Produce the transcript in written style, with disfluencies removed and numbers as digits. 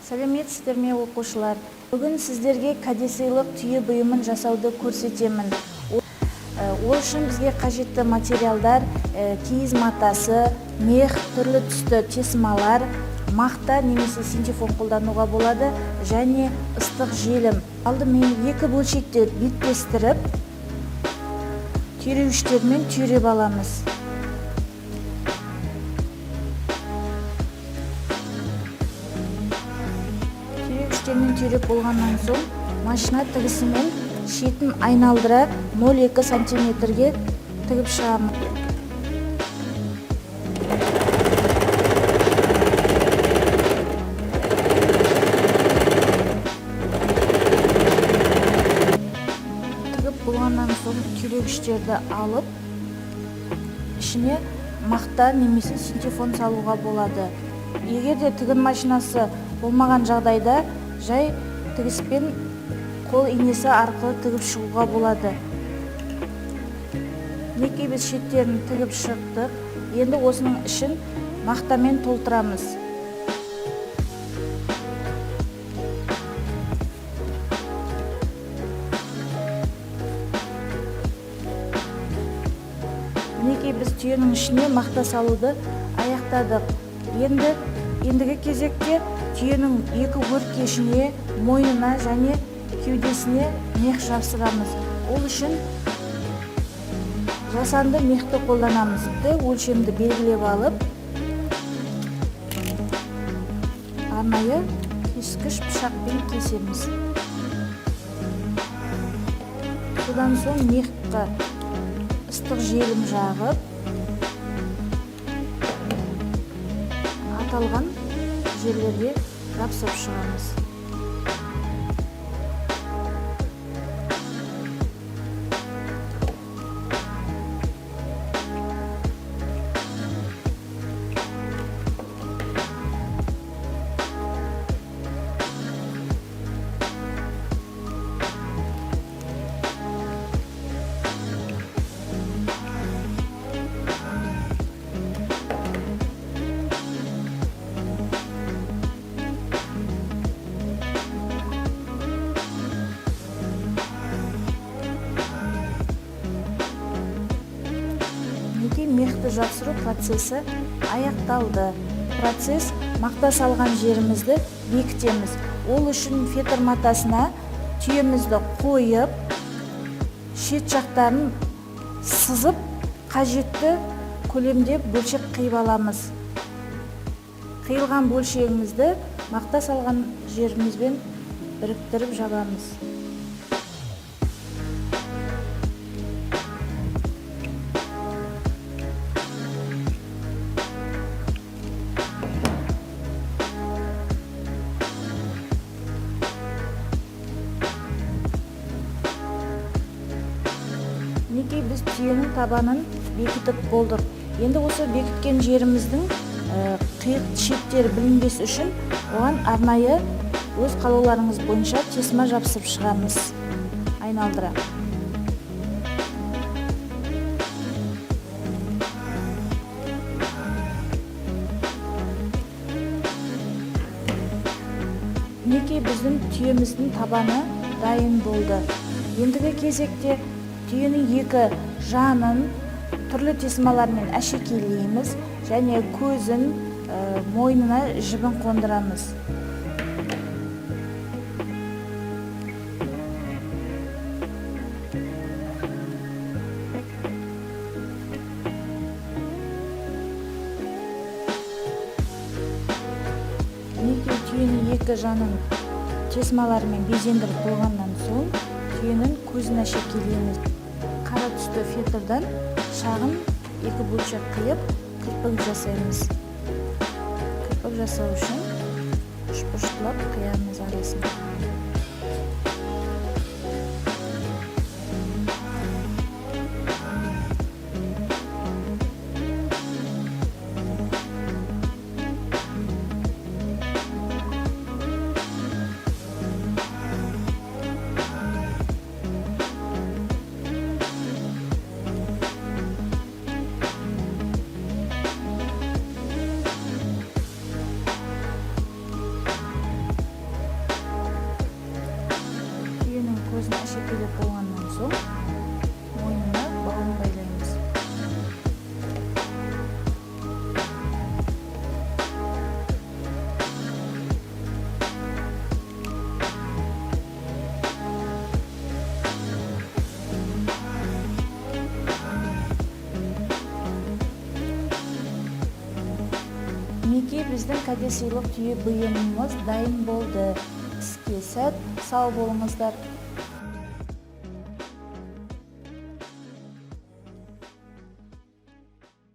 Сәлеметсіздер ме оқушылар? Бүгін сіздерге кәдесыйлық түйе бұйымын жасауды көрсетемін. Ол үшін бізге қажетті материалдар киіз матасы, мех, түрлі түсті тесмалар, мақта немесе синтефон қолдануға болады және ыстық желім. Алдымен екі бөлшекті беттестіріп, түйреуіштермен түйреп аламыз. Түйреуіштермен түйреп болғаннан соң, машина тігісімен шетін айналдыра 0,2 сантиметрге тігіп шығамыз. Тігіп болғаннан соң түйреуіштерді алып, ішіне мақта немесе синтефон салуға болады. Егер де тігін машинасы болмаған жағдайда, жай тігіспен қол инесі арқылы тігіп шығуға болады. Мінекей біз шеттерін тігіп шықтық. Енді осының ішін мақтамен толтырамыз. Мінекей біз түйенің ішіне мақта салуды аяқтадық. Ендігі кезекте түйенің екі өркешіне, мойнына және кеудесіне мех жапсырамыз. Ол үшін жасанды мехті қолданамыз. Өлшемді белгілеп алып, арнайы кескіш пышақпен кесеміз. Содан соң мехқа ыстық желім жағып, аталған жерлерге жапсырып шығамыз. Мехті жапсыру процесі аяқталды. Процесс мақта салған жерімізді бекітеміз. Ол үшін фетр матасына түйемізді қойып, шет жақтарын сызып, қажетті көлемде бөлшек қиып аламыз. Қиылған бөлшегімізді мақта салған жерімізбен біріктіріп жабамыз. Мінекей біз түйенің табанын бекітіп болдық. Енді осы бекіткен жеріміздің қиық шеттері білінбес үшін оған арнайы өз қалауларыңыз бойынша тесма жапсырып шығамыз. Айналдыра. Мінекей біздің түйеміздің табаны дайын болды. Ендігі кезекте түйенің екі жанын түрлі тесмалармен әшекейлейміз және көзін, мойнына жібін қондырамыз. Мінекей түйенің екі жанын тесмалармен безендіріп болғаннан соң түйенің көзін әшекейлейміз. Қара түсті фетрдан шағын екі бөлшек қиып, кірпік жасаймыз. Кірпік жасау үшін үшбұрыштылап қиямыз арасын. биздин кәде сыйлык түйүү буюмубуз дайын болду. Иске сәт, сау болуңуздар.